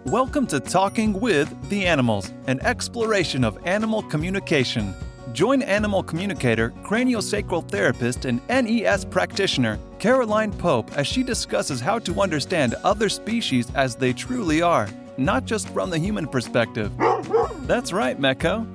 Welcome to Talking with the Animals, an exploration of animal communication. Join animal communicator, craniosacral therapist, and NES practitioner Caroline Pope as she discusses how to understand other species as they truly are, not just from the human perspective. That's right, Meko.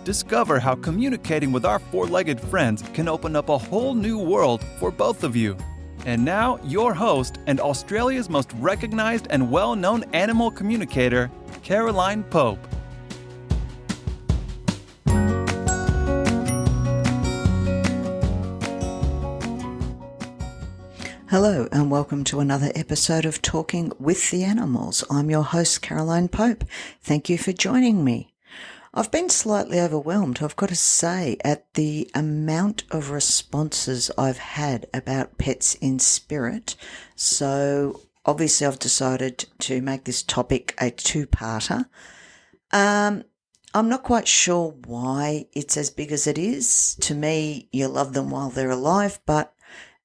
Discover how communicating with our four-legged friends can open up a whole new world for both of you. And now, your host and Australia's most recognized and well-known animal communicator, Caroline Pope. Hello and welcome to another episode of Talking with the Animals. I'm your host, Caroline Pope. Thank you for joining me. I've been slightly overwhelmed, I've got to say, at the amount of responses I've had about pets in spirit. So obviously I've decided to make this topic a two-parter. I'm not quite sure why it's as big as it is. To me, you love them while they're alive, but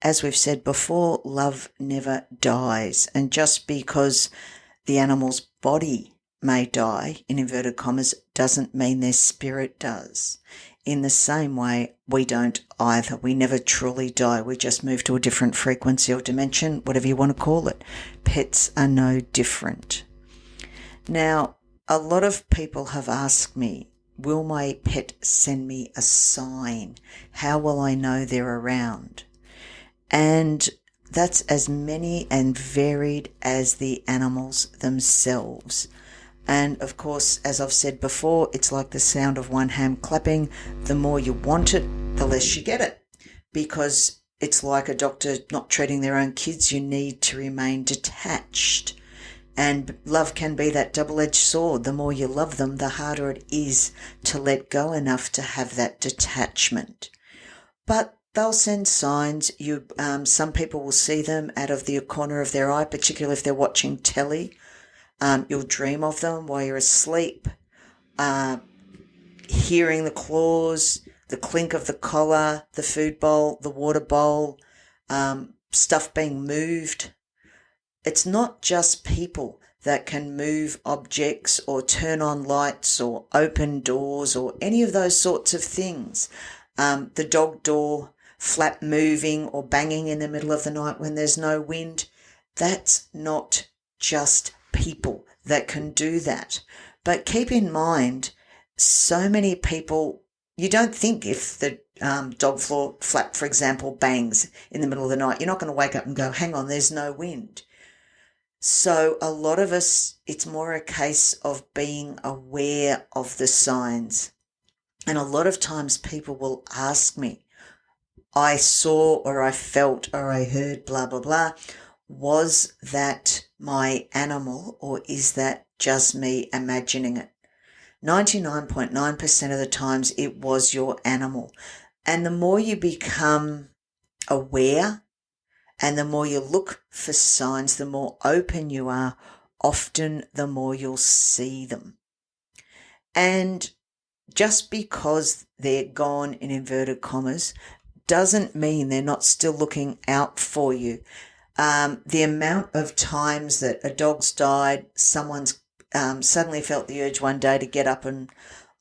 as we've said before, love never dies. And just because the animal's body may die, in inverted commas, doesn't mean their spirit does. In the same way, we don't either. We never truly die. We just move to a different frequency or dimension, whatever you want to call it. Pets are no different. Now, a lot of people have asked me, will my pet send me a sign? How will I know they're around? And that's as many and varied as the animals themselves. And of course, as I've said before, it's like the sound of one hand clapping. The more you want it, the less you get it. Because it's like a doctor not treating their own kids, you need to remain detached. And love can be that double-edged sword. The more you love them, the harder it is to let go enough to have that detachment. But they'll send signs. Some people will see them out of the corner of their eye, particularly if they're watching telly. You'll dream of them while you're asleep, hearing the claws, the clink of the collar, the food bowl, the water bowl, stuff being moved. It's not just people that can move objects or turn on lights or open doors or any of those sorts of things. The dog door flap moving or banging in the middle of the night when there's no wind. That's not just people that can do that. But keep in mind, so many people, you don't think if the dog floor flap, for example, bangs in the middle of the night, you're not going to wake up and go, hang on, there's no wind. So a lot of us, it's more a case of being aware of the signs. And a lot of times people will ask me, I saw or I felt or I heard blah, blah, blah. Was that my animal or is that just me imagining it? 99.9% of the times it was your animal. And the more you become aware and the more you look for signs, the more open you are, often the more you'll see them. And just because they're gone in inverted commas doesn't mean they're not still looking out for you. The amount of times that a dog's died, someone's suddenly felt the urge one day to get up and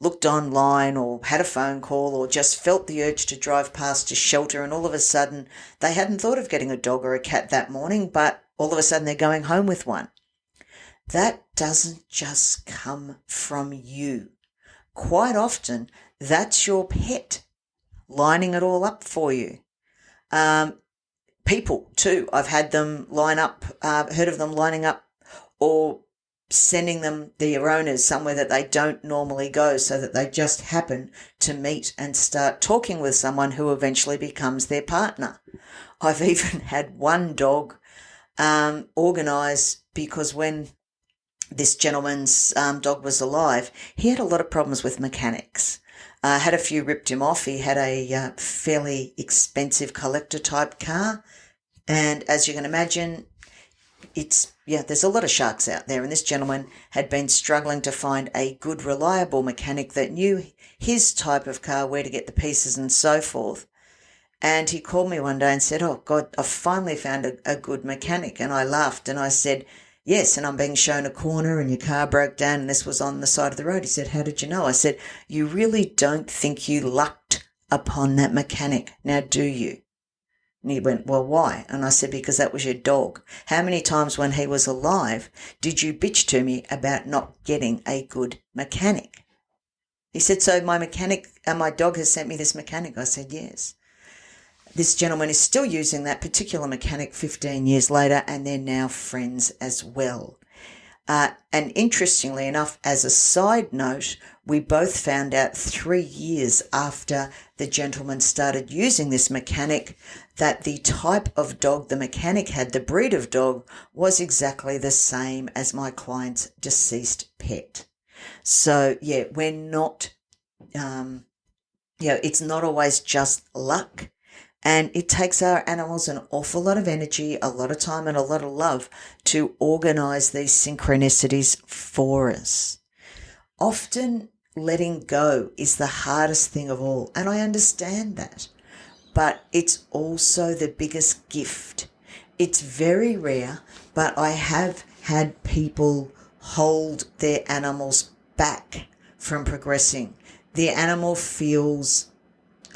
looked online or had a phone call or just felt the urge to drive past a shelter, and all of a sudden they hadn't thought of getting a dog or a cat that morning, but all of a sudden they're going home with one. That doesn't just come from you. Quite often, that's your pet lining it all up for you. People too, I've had them line up, heard of them lining up or sending them their owners somewhere that they don't normally go so that they just happen to meet and start talking with someone who eventually becomes their partner. I've even had one dog organise, because when this gentleman's dog was alive, he had a lot of problems with mechanics. Had a few ripped him off. He had a fairly expensive collector type car. And as you can imagine, there's a lot of sharks out there. And this gentleman had been struggling to find a good, reliable mechanic that knew his type of car, where to get the pieces and so forth. And he called me one day and said, oh God, I finally found a good mechanic. And I laughed and I said, Yes, and I'm being shown a corner and your car broke down and this was on the side of the road. He said, how did you know? I said, you really don't think you lucked upon that mechanic, now do you? And he went, well, why? And I said, because that was your dog. How many times when he was alive did you bitch to me about not getting a good mechanic? He said, so my dog has sent me this mechanic. I said, yes. This gentleman is still using that particular mechanic 15 years later, and they're now friends as well. And interestingly enough, as a side note, we both found out 3 years after the gentleman started using this mechanic that the type of dog the mechanic had, the breed of dog, was exactly the same as my client's deceased pet. So, yeah, we're not, it's not always just luck. And it takes our animals an awful lot of energy, a lot of time and a lot of love to organise these synchronicities for us. Often letting go is the hardest thing of all, and I understand that. But it's also the biggest gift. It's very rare, but I have had people hold their animals back from progressing. The animal feels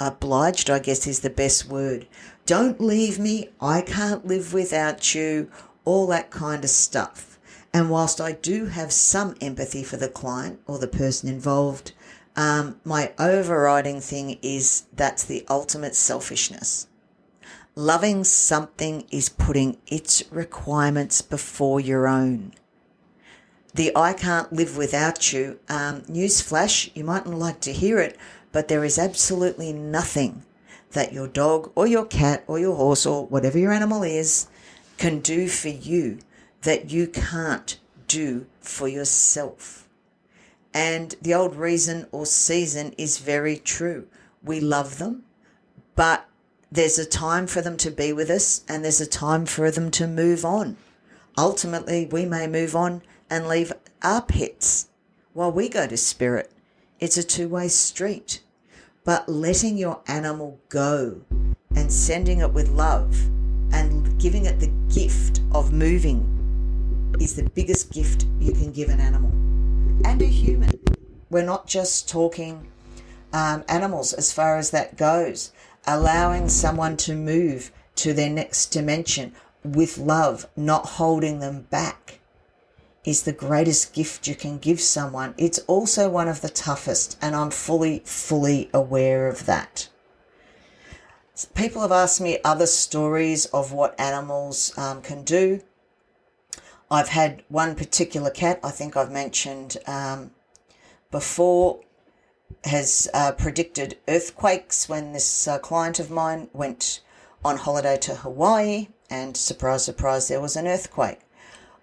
obliged, I guess is the best word. Don't leave me. I can't live without you. All that kind of stuff. And whilst I do have some empathy for the client or the person involved, my overriding thing is that's the ultimate selfishness. Loving something is putting its requirements before your own. The I can't live without you, newsflash, you mightn't like to hear it, but there is absolutely nothing that your dog or your cat or your horse or whatever your animal is can do for you that you can't do for yourself. And the old reason or season is very true. We love them, but there's a time for them to be with us and there's a time for them to move on. Ultimately, we may move on and leave our pets while we go to spirit. It's a two-way street. But letting your animal go and sending it with love and giving it the gift of moving is the biggest gift you can give an animal and a human. We're not just talking animals as far as that goes. Allowing someone to move to their next dimension with love, not holding them back, is the greatest gift you can give someone. It's also one of the toughest, and I'm fully aware of that. People have asked me other stories of what animals can do. I've had one particular cat, I think I've mentioned before, has predicted earthquakes when this client of mine went on holiday to Hawaii, and surprise, surprise, there was an earthquake.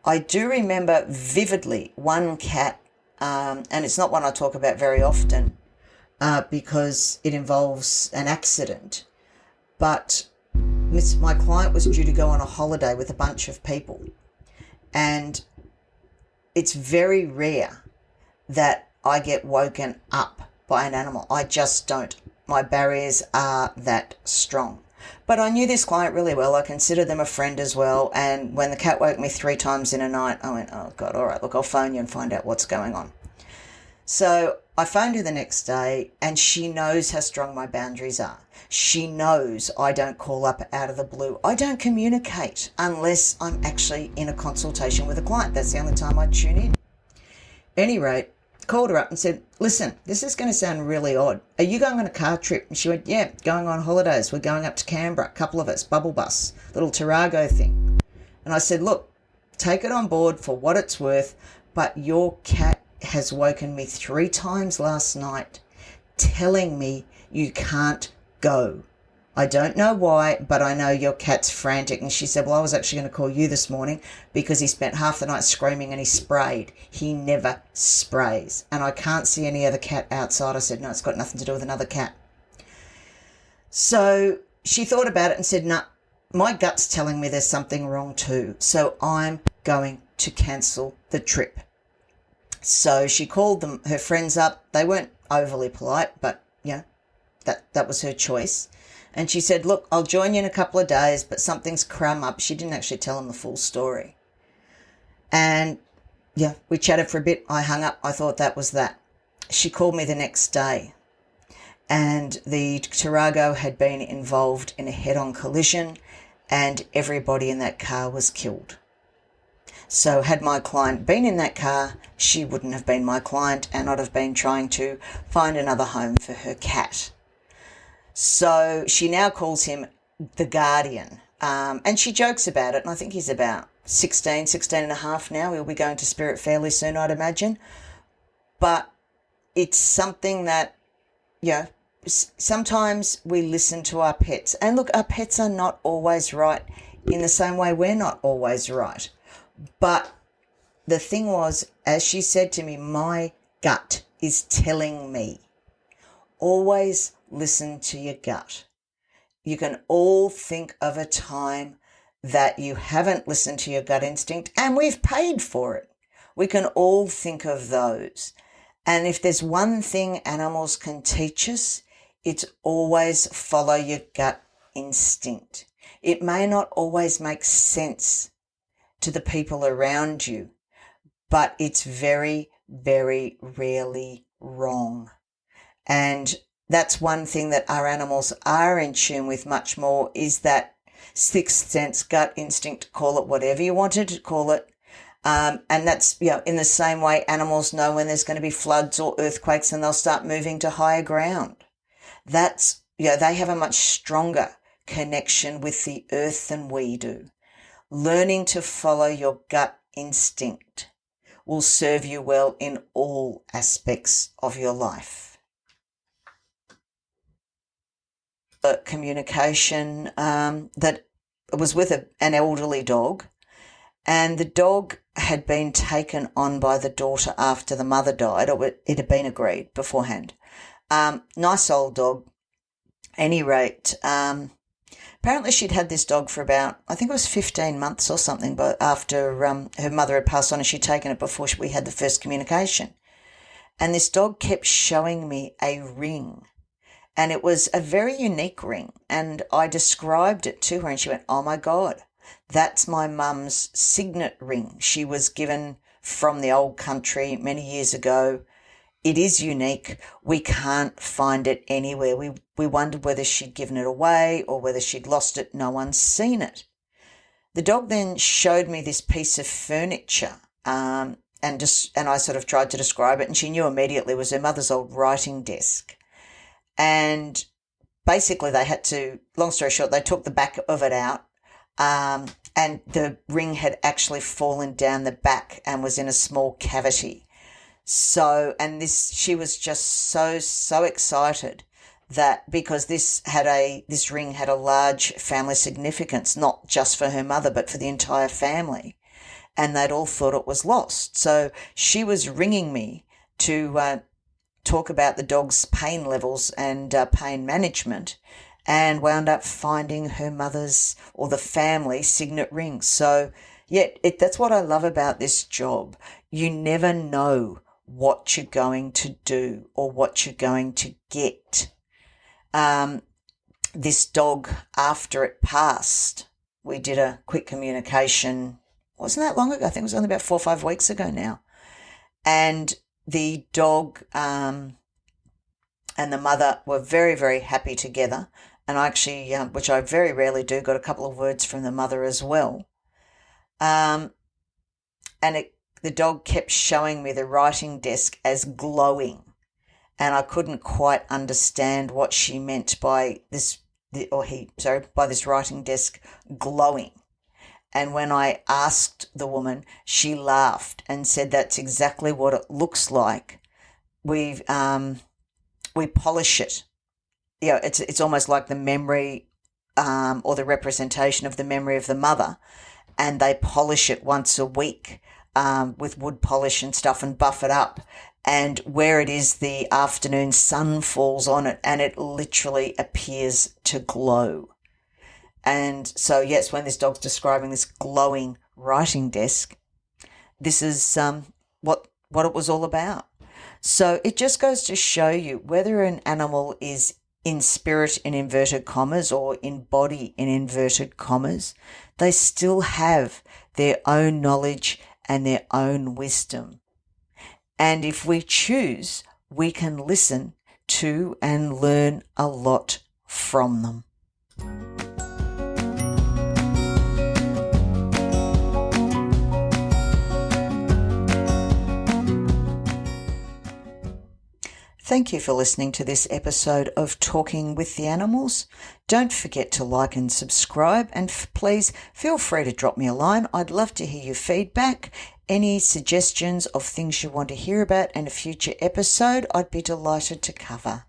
I do remember vividly one cat, and it's not one I talk about very often because it involves an accident, but my client was due to go on a holiday with a bunch of people, and it's very rare that I get woken up by an animal. I just don't. My barriers are that strong. But I knew this client really well. I considered them a friend as well. And when the cat woke me 3 times in a night, I went, oh, God, all right, look, I'll phone you and find out what's going on. So I phoned her the next day, and she knows how strong my boundaries are. She knows I don't call up out of the blue. I don't communicate unless I'm actually in a consultation with a client. That's the only time I tune in. At any rate, called her up and said, listen, this is going to sound really odd. Are you going on a car trip? And she went, yeah, going on holidays. We're going up to Canberra, a couple of us, bubble bus, little Tarago thing. And I said, look, take it on board for what it's worth, but your cat has woken me 3 times last night telling me you can't go. I don't know why, but I know your cat's frantic. And she said, well, I was actually going to call you this morning because he spent half the night screaming and he sprayed. He never sprays. And I can't see any other cat outside. I said, no, it's got nothing to do with another cat. So she thought about it and said, no, my gut's telling me there's something wrong too. So I'm going to cancel the trip. So she called her friends up. They weren't overly polite, but, you know, that was her choice. And she said, look, I'll join you in a couple of days, but something's crumb up. She didn't actually tell them the full story. And yeah, we chatted for a bit. I hung up. I thought that was that. She called me the next day, and the Tarago had been involved in a head-on collision, and everybody in that car was killed. So had my client been in that car, she wouldn't have been my client, and I'd have been trying to find another home for her cat. So she now calls him the Guardian, and she jokes about it, and I think he's about 16 and a half now. He'll be going to Spirit fairly soon, I'd imagine. But it's something that, sometimes we listen to our pets. And look, our pets are not always right in the same way we're not always right. But the thing was, as she said to me, my gut is telling me, always listen to your gut. You can all think of a time that you haven't listened to your gut instinct, and we've paid for it. We can all think of those. And if there's one thing animals can teach us, it's always follow your gut instinct. It may not always make sense to the people around you, but it's very, very rarely wrong. And that's one thing that our animals are in tune with much more, is that sixth sense, gut instinct, call it whatever you wanted to call it. And that's, in the same way animals know when there's going to be floods or earthquakes, and they'll start moving to higher ground. That's, they have a much stronger connection with the earth than we do. Learning to follow your gut instinct will serve you well in all aspects of your life. Communication that was with an elderly dog, and the dog had been taken on by the daughter after the mother died, or it had been agreed beforehand. Nice old dog. Any rate, apparently she'd had this dog for about, I think it was 15 months or something, but after her mother had passed on, and she'd taken it before we had the first communication. And this dog kept showing me a ring. And it was a very unique ring. And I described it to her, and she went, "Oh my God, that's my mum's signet ring. She was given from the old country many years ago. It is unique. We can't find it anywhere. We wondered whether she'd given it away or whether she'd lost it. No one's seen it." The dog then showed me this piece of furniture, and I sort of tried to describe it, and she knew immediately it was her mother's old writing desk. And basically they had to, long story short, they took the back of it out, and the ring had actually fallen down the back and was in a small cavity. So, and she was just so excited that, because this ring had a large family significance, not just for her mother, but for the entire family. And they'd all thought it was lost. So she was ringing me to talk about the dog's pain levels and pain management, and wound up finding her mother's, or the family, signet ring. So, that's what I love about this job. You never know what you're going to do or what you're going to get. This dog, after it passed, we did a quick communication. Wasn't that long ago? I think it was only about 4 or 5 weeks ago now. And the dog and the mother were very, very happy together. And I actually, which I very rarely do, got a couple of words from the mother as well. And the dog kept showing me the writing desk as glowing. And I couldn't quite understand what she meant by this writing desk glowing. And when I asked the woman, she laughed and said that's exactly what it looks like. We polish it. It's almost like the memory or the representation of the memory of the mother, and they polish it once a week with wood polish and stuff and buff it up. And where it is, the afternoon sun falls on it and it literally appears to glow. And so, yes, when this dog's describing this glowing writing desk, this is what it was all about. So it just goes to show you, whether an animal is in spirit in inverted commas or in body in inverted commas, they still have their own knowledge and their own wisdom. And if we choose, we can listen to and learn a lot from them. Thank you for listening to this episode of Talking with the Animals. Don't forget to like and subscribe, and please feel free to drop me a line. I'd love to hear your feedback, any suggestions of things you want to hear about in a future episode. I'd be delighted to cover.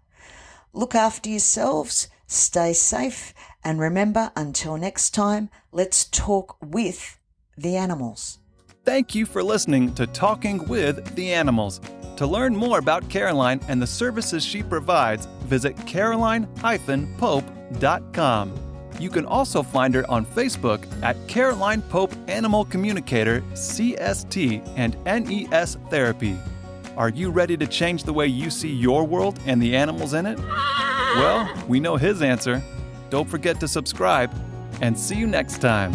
Look after yourselves, stay safe, and remember, until next time, let's talk with the animals. Thank you for listening to Talking with the Animals. To learn more about Caroline and the services she provides, visit caroline-pope.com. You can also find her on Facebook at Caroline Pope Animal Communicator, CST, and NES Therapy. Are you ready to change the way you see your world and the animals in it? Well, we know his answer. Don't forget to subscribe, and see you next time.